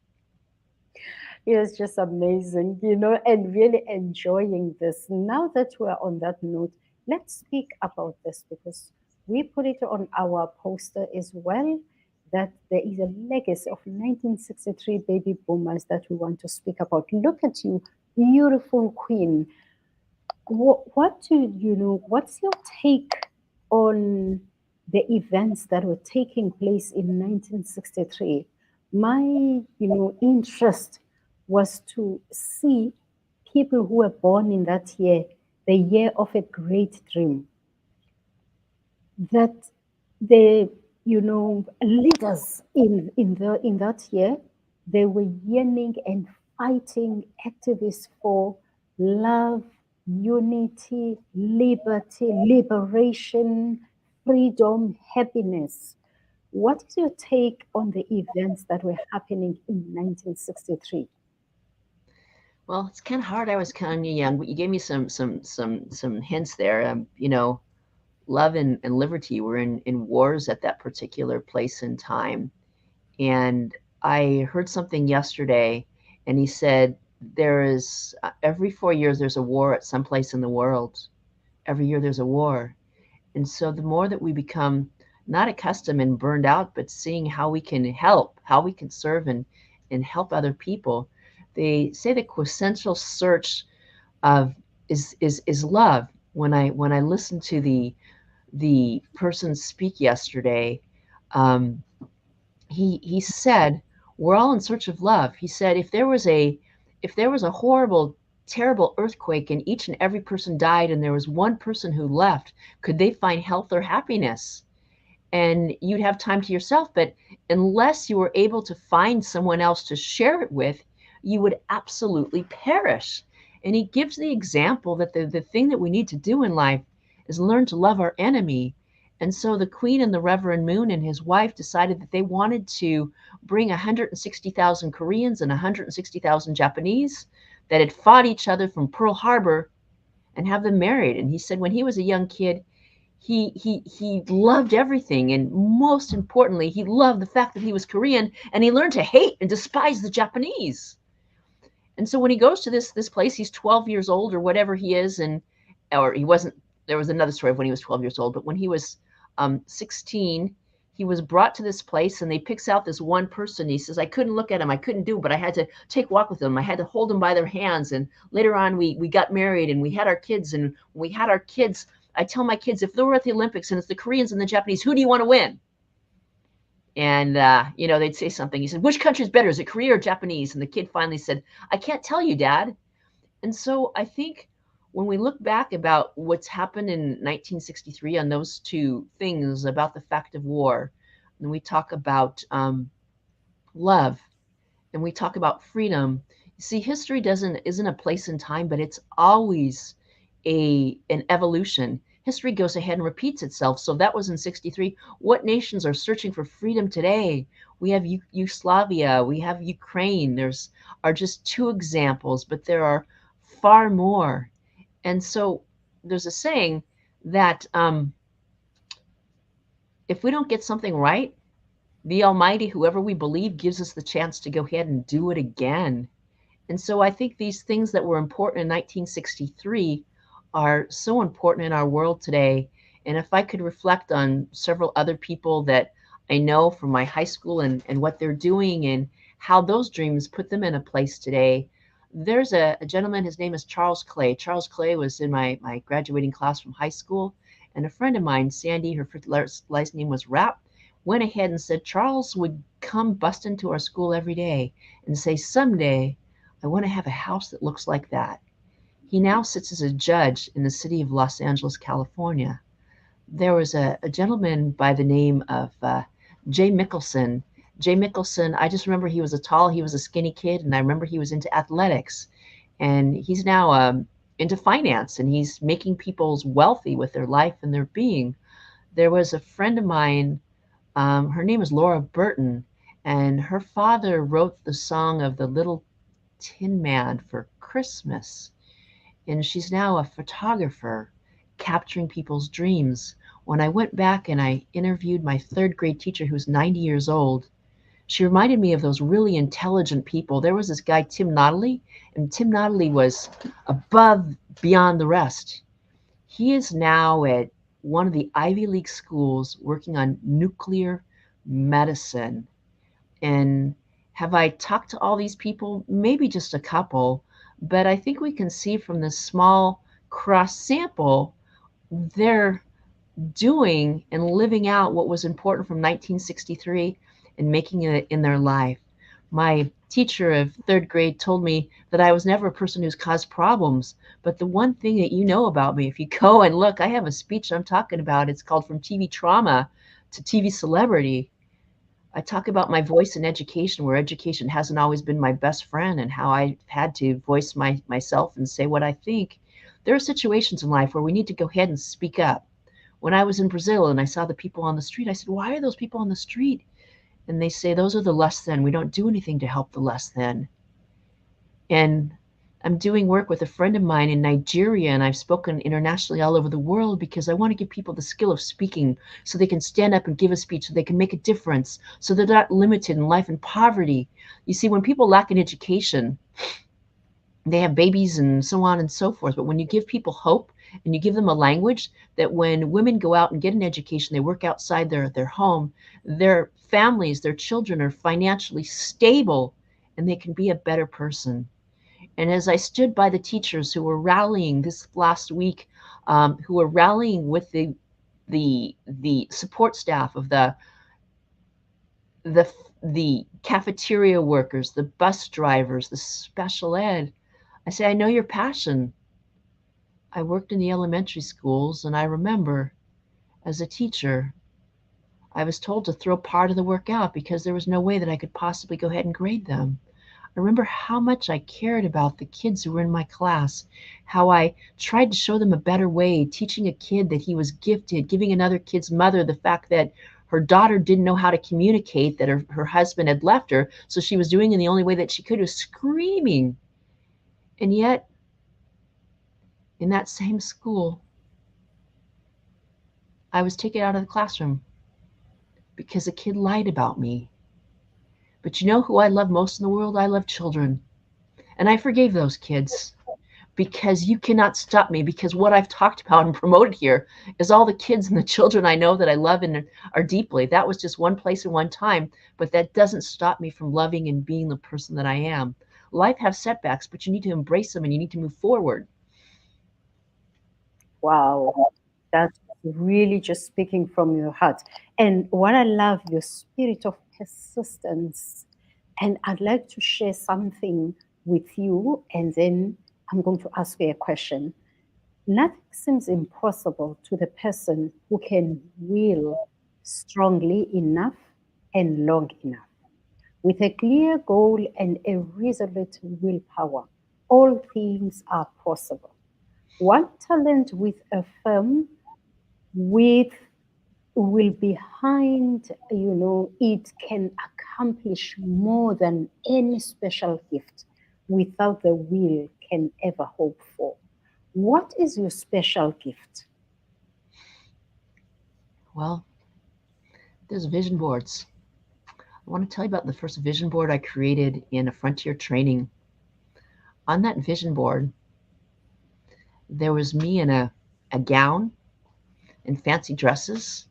It's just amazing, and really enjoying this. Now that we're on that note, let's speak about this because We put it on our poster as well, that there is a legacy of 1963 baby boomers that we want to speak about. Look at you, beautiful queen. What do you know? What's your take on the events that were taking place in 1963? My, interest was to see people who were born in that year, the year of a great dream, that the leaders in that year, they were yearning and fighting activists for love, unity, liberty, liberation, freedom, happiness. What is your take on the events that were happening in 1963? Well, it's kind of hard. I was kind of young, but you gave me some hints there. Love and liberty were in wars at that particular place and time. And I heard something yesterday, and he said there is every 4 years there's a war at some place in the world. Every year there's a war. And so the more that we become not accustomed and burned out, but seeing how we can help, how we can serve and help other people, they say the quintessential search of is love. When I listened to the person speak yesterday, um, he said we're all in search of love. He said if there was a horrible, terrible earthquake and each and every person died and there was one person who left, could they find health or happiness? And you'd have time to yourself. But unless you were able to find someone else to share it with, you would absolutely perish. And he gives the example that the thing that we need to do in life is learn to love our enemy. And so the Queen and the Reverend Moon and his wife decided that they wanted to bring 160,000 Koreans and 160,000 Japanese that had fought each other from Pearl Harbor and have them married. And he said when he was a young kid, he loved everything, and most importantly he loved the fact that he was Korean, and he learned to hate and despise the Japanese. And so when he goes to this place, he's 12 years old or whatever he is, and or he wasn't. There was another story of when he was 12 years old, but when he was 16, he was brought to this place, and they picks out this one person. He says, I couldn't look at him, I couldn't do, but I had to take walk with them. I had to hold them by their hands, and later on we got married and we had our kids, and when we had our kids, I tell my kids, if they were at the Olympics and it's the Koreans and the Japanese, who do you want to win? And, they'd say something. He said, which country is better? Is it Korea or Japanese? And the kid finally said, I can't tell you, Dad. And so I think when we look back about what's happened in 1963 on those two things about the fact of war, and we talk about love, and we talk about freedom. You see, history isn't a place in time, but it's always an evolution. History goes ahead and repeats itself. So that was in 63. What nations are searching for freedom today? We have Yugoslavia, we have Ukraine. There's are just two examples, but there are far more. And so there's a saying that if we don't get something right, the Almighty, whoever we believe, gives us the chance to go ahead and do it again. And so I think these things that were important in 1963 are so important in our world today. And if I could reflect on several other people that I know from my high school and what they're doing and how those dreams put them in a place today, there's a gentleman, his name is Charles Clay. Charles Clay was in my graduating class from high school. And a friend of mine, Sandy, her last name was Rapp, went ahead and said Charles would come bust into our school every day and say, someday I want to have a house that looks like that. He now sits as a judge in the city of Los Angeles, California. There was a gentleman by the name of Jay Mickelson. Jay Mickelson, I just remember he was a skinny kid, and I remember he was into athletics. And he's now into finance, and he's making people wealthy with their life and their being. There was a friend of mine, her name is Laura Burton, and her father wrote the song of the Little Tin Man for Christmas. And she's now a photographer capturing people's dreams. When I went back and I interviewed my third grade teacher who's 90 years old, she reminded me of those really intelligent people. There was this guy, Tim Notley, and Tim Notley was above, beyond the rest. He is now at one of the Ivy League schools working on nuclear medicine. And have I talked to all these people? Maybe just a couple, but I think we can see from this small cross sample, they're doing and living out what was important from 1963 and making it in their life. My teacher of third grade told me that I was never a person who's caused problems. But the one thing that you know about me, if you go and look, I have a speech I'm talking about. It's called From TV Trauma to TV Celebrity. I talk about my voice in education, where education hasn't always been my best friend, and how I had to voice myself and say what I think. There are situations in life where we need to go ahead and speak up. When I was in Brazil and I saw the people on the street, I said, "Why are those people on the street?" And they say, "Those are the less than. We don't do anything to help the less than." And I'm doing work with a friend of mine in Nigeria, and I've spoken internationally all over the world because I want to give people the skill of speaking so they can stand up and give a speech, so they can make a difference, so they're not limited in life and poverty. You see, when people lack an education, they have babies and so on and so forth. But when you give people hope and you give them a language, that when women go out and get an education, they work outside their home, their families, their children are financially stable, and they can be a better person. And as I stood by the teachers who were rallying this last week, who were rallying with the support staff of the the cafeteria workers, the bus drivers, the special ed, I say, I know your passion. I worked in the elementary schools, and I remember as a teacher, I was told to throw part of the work out because there was no way that I could possibly go ahead and grade them. I remember how much I cared about the kids who were in my class, how I tried to show them a better way, teaching a kid that he was gifted, giving another kid's mother the fact that her daughter didn't know how to communicate, that her husband had left her, so she was doing it the only way that she could, was screaming. And yet, in that same school, I was taken out of the classroom because a kid lied about me. But you know who I love most in the world? I love children. And I forgave those kids because you cannot stop me, because what I've talked about and promoted here is all the kids and the children I know that I love and are deeply. That was just one place and one time, but that doesn't stop me from loving and being the person that I am. Life has setbacks, but you need to embrace them and you need to move forward. Wow, that's really just speaking from your heart. And what I love, your spirit of persistence. And I'd like to share something with you, and then I'm going to ask you a question. Nothing seems impossible to the person who can will strongly enough and long enough. With a clear goal and a resolute willpower, all things are possible. One talent with a firm with will behind, it can accomplish more than any special gift without the will can ever hope for. What is your special gift? Well, there's vision boards. I want to tell you about the first vision board I created in a frontier training. On that vision board, there was me in a gown and fancy dresses,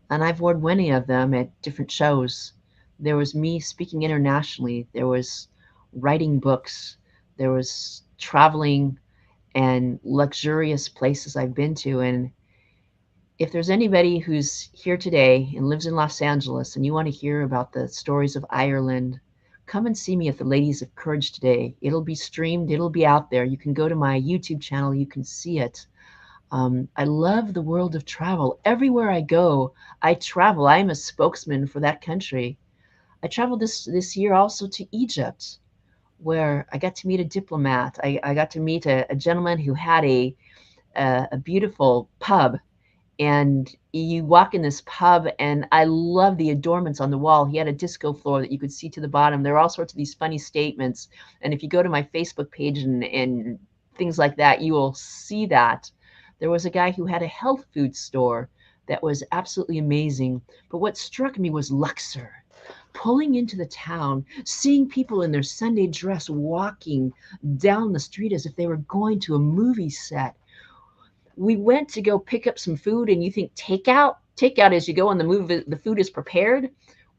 and I've worn many of them at different shows. There was me speaking internationally, there was writing books, there was traveling and luxurious places I've been to. And if there's anybody who's here today and lives in Los Angeles and you want to hear about the stories of Ireland, come and see me at the Ladies of Courage today. It'll be streamed, it'll be out there. You can go to my YouTube channel, you can see it. I love the world of travel. Everywhere I go, I travel. I'm a spokesman for that country. I traveled this year also to Egypt, where I got to meet a diplomat. I got to meet a gentleman who had a beautiful pub, and you walk in this pub, and I love the adornments on the wall. He had a disco floor that you could see to the bottom. There are all sorts of these funny statements, and if you go to my Facebook page and things like that, you will see that. There was a guy who had a health food store that was absolutely amazing. But what struck me was Luxor. Pulling into the town, seeing people in their Sunday dress walking down the street as if they were going to a movie set, We went to go pick up some food, and you think takeout as you go on the move, the food is prepared.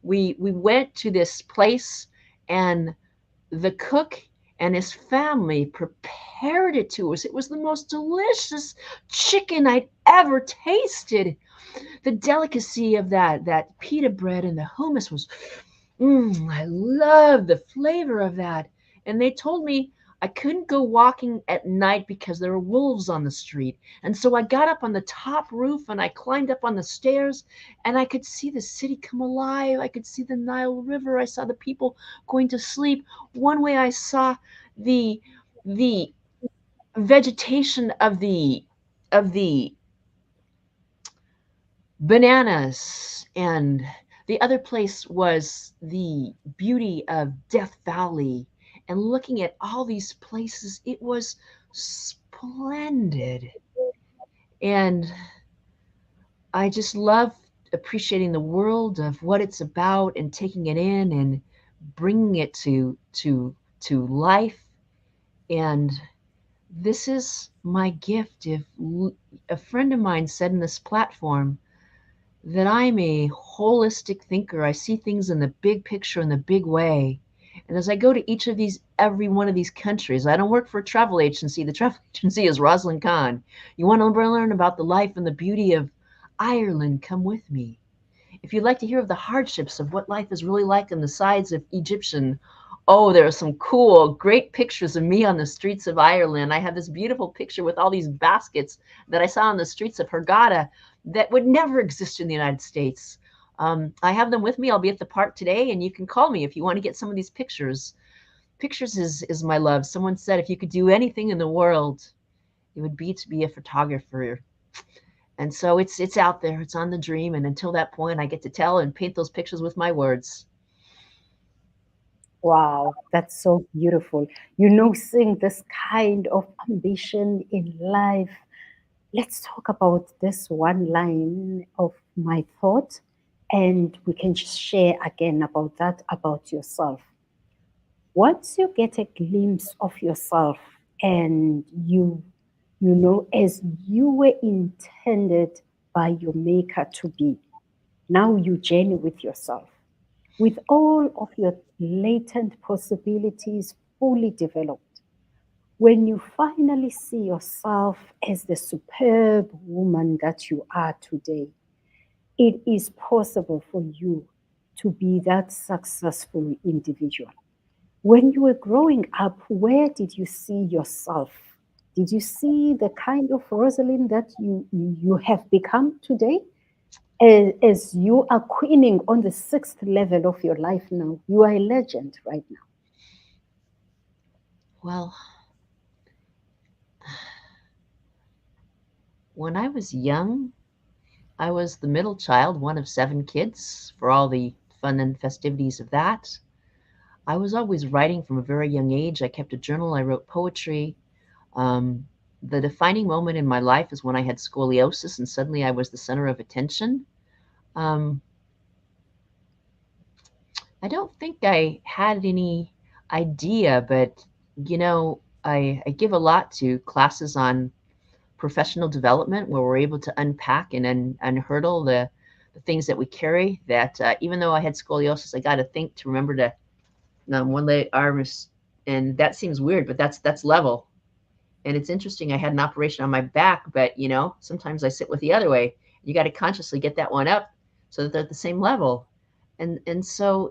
We went to this place, and the cook and his family prepared it to us. It was the most delicious chicken I'd ever tasted. The delicacy of that pita bread and the hummus was, I love the flavor of that. And they told me I couldn't go walking at night because there were wolves on the street. And so I got up on the top roof and I climbed up on the stairs, and I could see the city come alive. I could see the Nile River. I saw the people going to sleep. One way I saw the the vegetation of the bananas, and the other place was the beauty of Death Valley. And looking at all these places, it was splendid. And I just love appreciating the world of what it's about and taking it in and bringing it to life. And this is my gift. If a friend of mine said in this platform that I'm a holistic thinker. I see things in the big picture in the big way. And as I go to every one of these countries, I don't work for a travel agency. The travel agency is ROSALYN KAHN. You want to learn about the life and the beauty of Ireland? Come with me. If you'd like to hear of the hardships of what life is really like on the sides of Egyptian, oh, there are some cool, great pictures of me on the streets of Ireland. I have this beautiful picture with all these baskets that I saw on the streets of Hurghada that would never exist in the United States. I have them with me. I'll be at the park today, and you can call me if you want to get some of these pictures. Pictures is my love. Someone said if you could do anything in the world, it would be to be a photographer. And so it's out there. It's on the dream. And until that point, I get to tell and paint those pictures with my words. Wow, that's so beautiful. You know, seeing this kind of ambition in life. Let's talk about this one line of my thought, and we can just share again about that, about yourself. Once you get a glimpse of yourself and you know as you were intended by your maker to be, now you journey with yourself with all of your latent possibilities fully developed. When you finally see yourself as the superb woman that you are today, it is possible for you to be that successful individual. When you were growing up, where did you see yourself? Did you see the kind of Rosalind that you have become today? As you are queening on the sixth level of your life now, you are a legend right now. Well, when I was young, I was the middle child, one of 7 kids, for all the fun and festivities of that. I was always writing from a very young age. I kept a journal, I wrote poetry. Um, the defining moment in my life is when I had scoliosis and suddenly I was the center of attention. Um, I don't think I had any idea, but I give a lot to classes on professional development where we're able to unpack and unhurdle the things that we carry. That even though I had scoliosis, I got to think to remember to one leg arm is, and that seems weird, but that's level. And it's interesting. I had an operation on my back, but sometimes I sit with the other way. You got to consciously get that one up so that they're at the same level. And so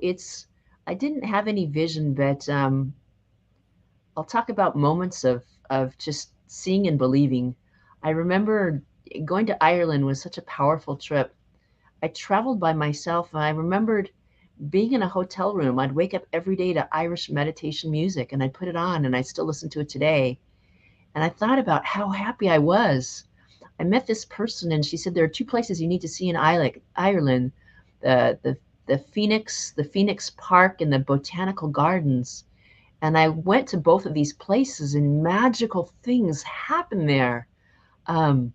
I didn't have any vision, but I'll talk about moments of just seeing and believing. I remember going to Ireland was such a powerful trip. I traveled by myself, and I remembered being in a hotel room. I'd wake up every day to Irish meditation music, and I'd put it on, and I still listen to it today. And I thought about how happy I was. I met this person, and she said there are 2 places you need to see in Ireland: the the the Phoenix Park and the Botanical Gardens. And I went to both of these places, and magical things happened there. Um,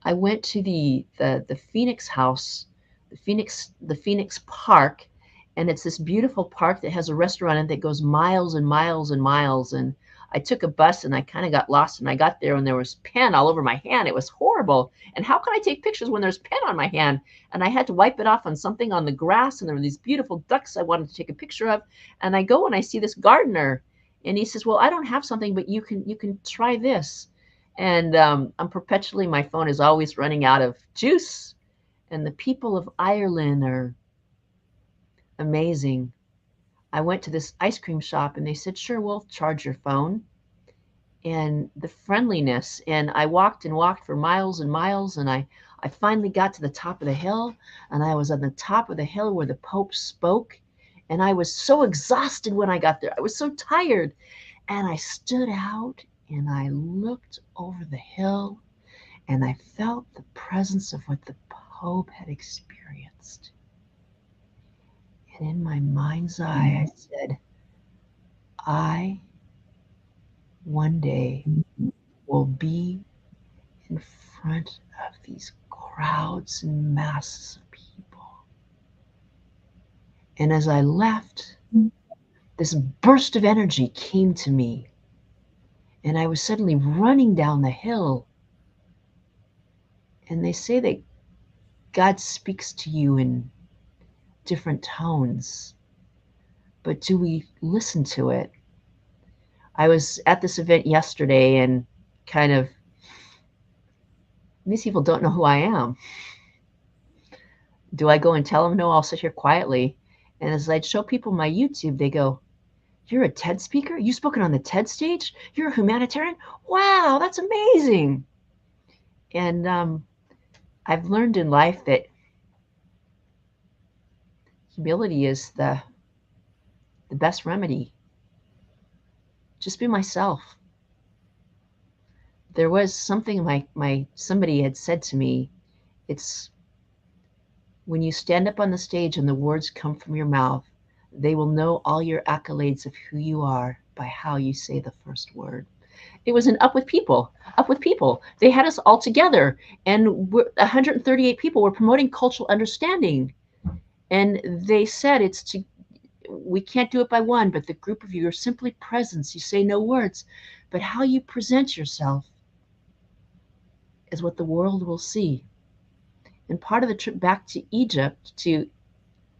I went to the Phoenix House, the Phoenix Park, and it's this beautiful park that has a restaurant in it that goes miles and miles and miles. And I took a bus and I kind of got lost, and I got there and there was pen all over my hand. It was horrible. And how can I take pictures when there's pen on my hand? And I had to wipe it off on something on the grass, and there were these beautiful ducks I wanted to take a picture of. And I go and I see this gardener, and he says, "Well, I don't have something, but you can try this." And I'm perpetually, my phone is always running out of juice. And the people of Ireland are amazing. I went to this ice cream shop and they said, "Sure, we'll charge your phone." And the friendliness, and I walked and walked for miles and miles, and I finally got to the top of the hill, and I was on the top of the hill where the Pope spoke, and I was so exhausted when I got there. I was so tired, and I stood out and I looked over the hill, and I felt the presence of what the Pope had experienced. And in my mind's eye, I said, I one day will be in front of these crowds and masses of people. And as I left, this burst of energy came to me, and I was suddenly running down the hill. And they say that God speaks to you in different tones, but do we listen to it? I was at this event yesterday, and kind of, these people don't know who I am. Do I go and tell them? No, I'll sit here quietly. And as I'd show people my YouTube, they go, "You're a TED speaker? You've spoken on the TED stage? You're a humanitarian? Wow, that's amazing." And I've learned in life that humility is the best remedy. Just be myself. There was something my somebody had said to me. It's when you stand up on the stage and the words come from your mouth, they will know all your accolades of who you are by how you say the first word. It was an Up with People. Up with People. They had us all together, and 138 people were promoting cultural understanding. And they said it's to, we can't do it by one, but the group of you are simply presence. You say no words, but how you present yourself is what the world will see. And part of the trip back to Egypt, to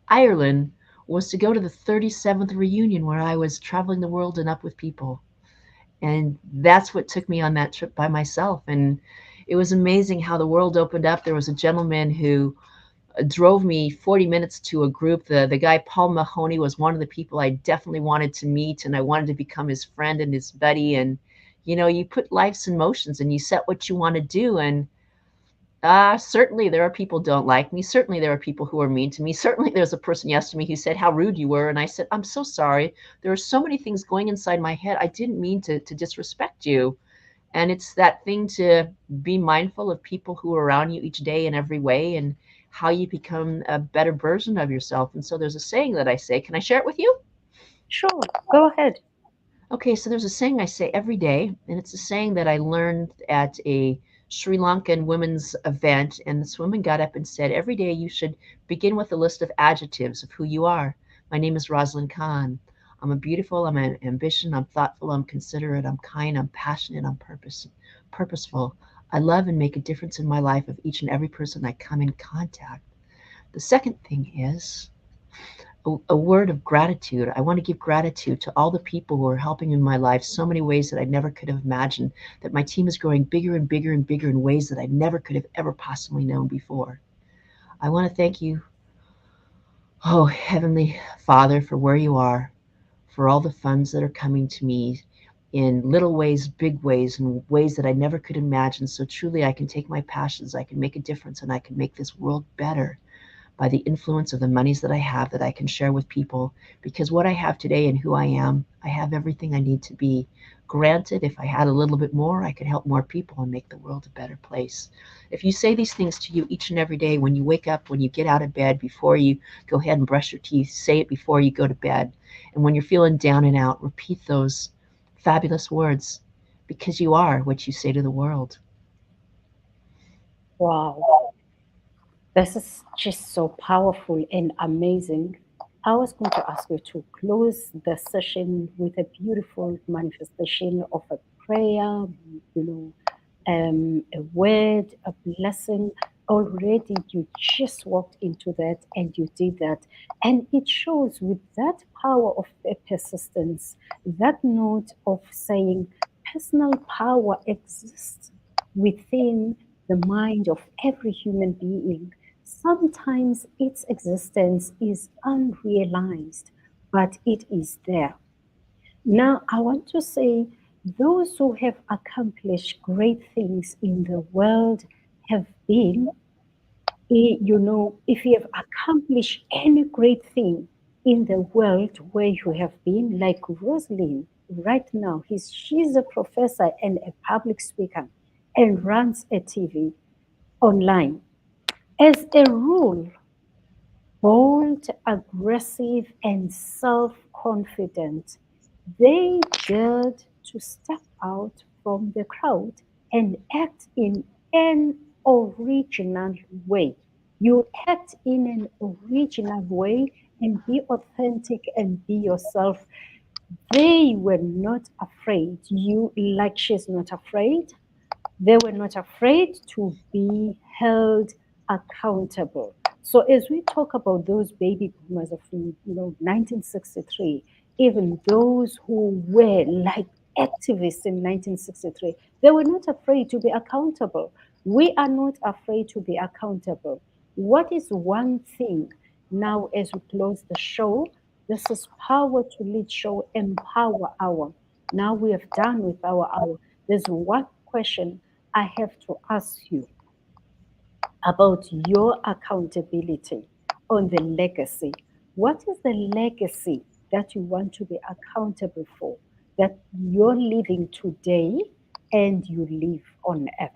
Ireland, was to go to the 37th reunion where I was traveling the world and up with people. And that's what took me on that trip by myself. And it was amazing how the world opened up. There was a gentleman who drove me 40 minutes to a group. The guy, Paul Mahoney, was one of the people I definitely wanted to meet, and I wanted to become his friend and his buddy. And, you know, you put life's in motions and you set what you want to do. And certainly there are people don't like me. Certainly there are people who are mean to me. Certainly there's a person yesterday who said how rude you were. And I said, "I'm so sorry. There are so many things going inside my head. I didn't mean to disrespect you." And it's that thing to be mindful of people who are around you each day in every way, and how you become a better version of yourself. And so there's a saying that I say. Can I share it with you? Sure, go ahead. Okay, so there's a saying I say every day, and it's a saying that I learned at a Sri Lankan women's event. And this woman got up and said, "Every day you should begin with a list of adjectives of who you are. My name is ROSALYN KAHN. I'm a beautiful, I'm an ambition, I'm thoughtful, I'm considerate, I'm kind, I'm passionate, I'm purposeful. I love and make a difference in my life of each and every person I come in contact." The second thing is a word of gratitude. I want to give gratitude to all the people who are helping in my life so many ways that I never could have imagined, that my team is growing bigger and bigger and bigger in ways that I never could have ever possibly known before. I want to thank you, oh, Heavenly Father, for where you are, for all the funds that are coming to me in little ways, big ways, and ways that I never could imagine. So truly, I can take my passions, I can make a difference, and I can make this world better by the influence of the monies that I have, that I can share with people. Because what I have today and who I am, I have everything I need to be. Granted, if I had a little bit more, I could help more people and make the world a better place. If you say these things to you each and every day, when you wake up, when you get out of bed, before you go ahead and brush your teeth, say it before you go to bed. And when you're feeling down and out, repeat those fabulous words, because you are what you say to the world. Wow, this is just so powerful and amazing. I was going to ask you to close the session with a beautiful manifestation of a prayer, you know, a word, a blessing. Already, you just walked into that and you did that. And it shows with that power of persistence, that note of saying personal power exists within the mind of every human being. Sometimes its existence is unrealized, but it is there. Now, I want to say those who have accomplished great things in the world have been, if you have accomplished any great thing in the world where you have been, like Rosalind, right now, she's a professor and a public speaker and runs a TV online. As a rule, bold, aggressive, and self confident, they dared to step out from the crowd and act in an original way. You act in an original way and be authentic and be yourself. They were not afraid. You, like she's not afraid, they were not afraid to be held accountable. So as we talk about those baby boomers of 1963, even those who were like activists in 1963, they were not afraid to be accountable. We are not afraid to be accountable. What is one thing now as we close the show? This is Power to Lead Show Empower Hour. Now we have done with our hour. There's one question I have to ask you about your accountability on the legacy. What is the legacy that you want to be accountable for, that you're living today and you live on earth?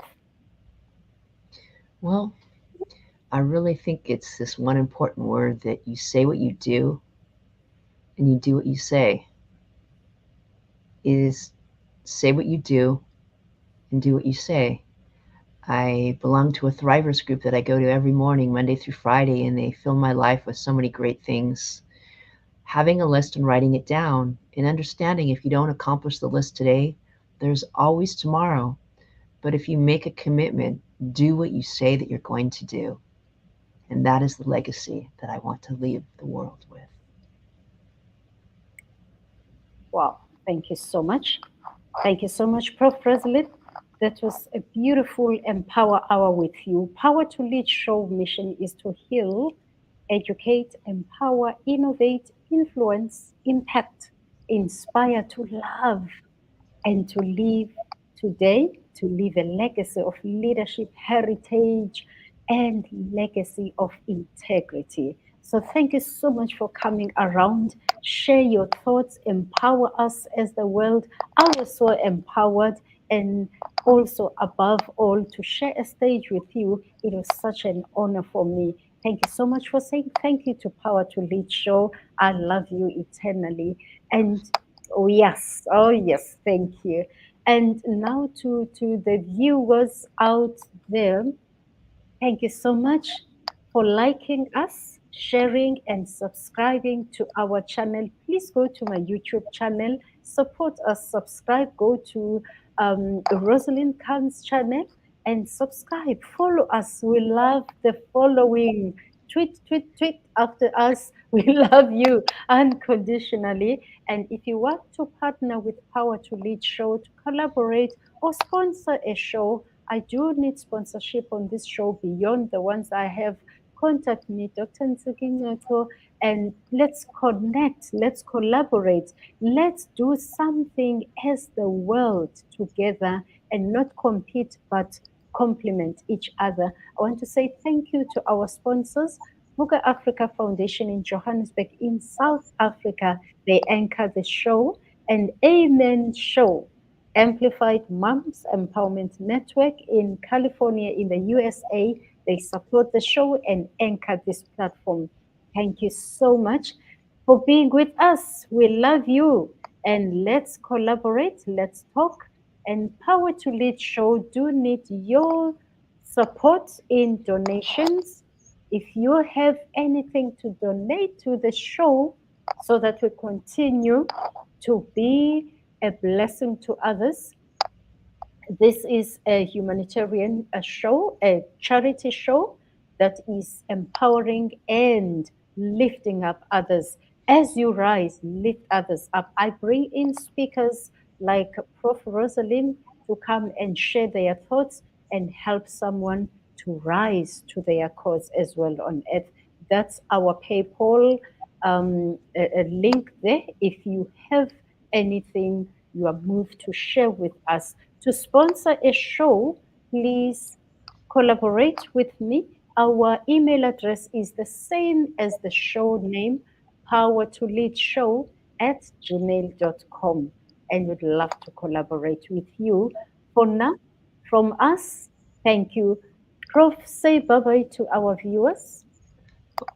Well, I really think it's this one important word that you say what you do and you do what you say. Is say what you do and do what you say. I belong to a Thrivers group that I go to every morning, Monday through Friday, and they fill my life with so many great things. Having a list and writing it down, and understanding if you don't accomplish the list today, there's always tomorrow. But if you make a commitment, do what you say that you're going to do. And that is the legacy that I want to leave the world with. Wow, thank you so much. Thank you so much, Prof. Rosalind. That was a beautiful Empower Hour with you. Power to Lead show mission is to heal, educate, empower, innovate, influence, impact, inspire to love, and to live today, to leave a legacy of leadership, heritage, and legacy of integrity. So, thank you so much for coming around. Share your thoughts, empower us as the world. I was so empowered, and also, above all, to share a stage with you. It was such an honor for me. Thank you so much for saying thank you to Power to Lead Show. I love you eternally. And oh yes, thank you. And now to the viewers out there, thank you so much for liking us, sharing, and subscribing to our channel. Please go to my YouTube channel, support us, subscribe, go to Rosalind Khan's channel and subscribe. Follow us. We love the following. Tweet, tweet, tweet after us. We love you unconditionally. And if you want to partner with Power to Lead Show to collaborate or sponsor a show, I do need sponsorship on this show beyond the ones I have. Contact me, Dr. Nsukinyoto, and let's connect, let's collaborate, let's do something as the world together and not compete but complement each other. I want to say thank you to our sponsors. Buga Africa Foundation in Johannesburg, in South Africa. They anchor the show, and Amen Show, Amplified Moms Empowerment Network in California, in the USA. They support the show and anchor this platform. Thank you so much for being with us. We love you. And let's collaborate, let's talk. And Power to Lead Show do need your support in donations, If you have anything to donate to the show so that we continue to be a blessing to others, this is a humanitarian show, a charity show that is empowering and lifting up others. As you rise, lift others up. I bring in speakers like Prof. ROSALYN to come and share their thoughts and help someone to rise to their cause as well on earth. That's our PayPal a link there. If you have anything you are moved to share with us, to sponsor a show, please collaborate with me. Our email address is the same as the show name, power to lead show at gmail.com. And we'd love to collaborate with you. For now, from us, thank you. Prof, say bye bye to our viewers.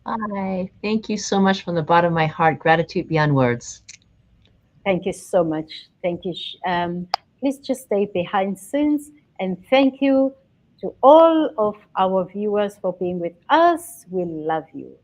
Bye. Thank you so much from the bottom of my heart. Gratitude beyond words. Thank you so much. Thank you. Please just stay behind scenes. And thank you to all of our viewers for being with us. We love you.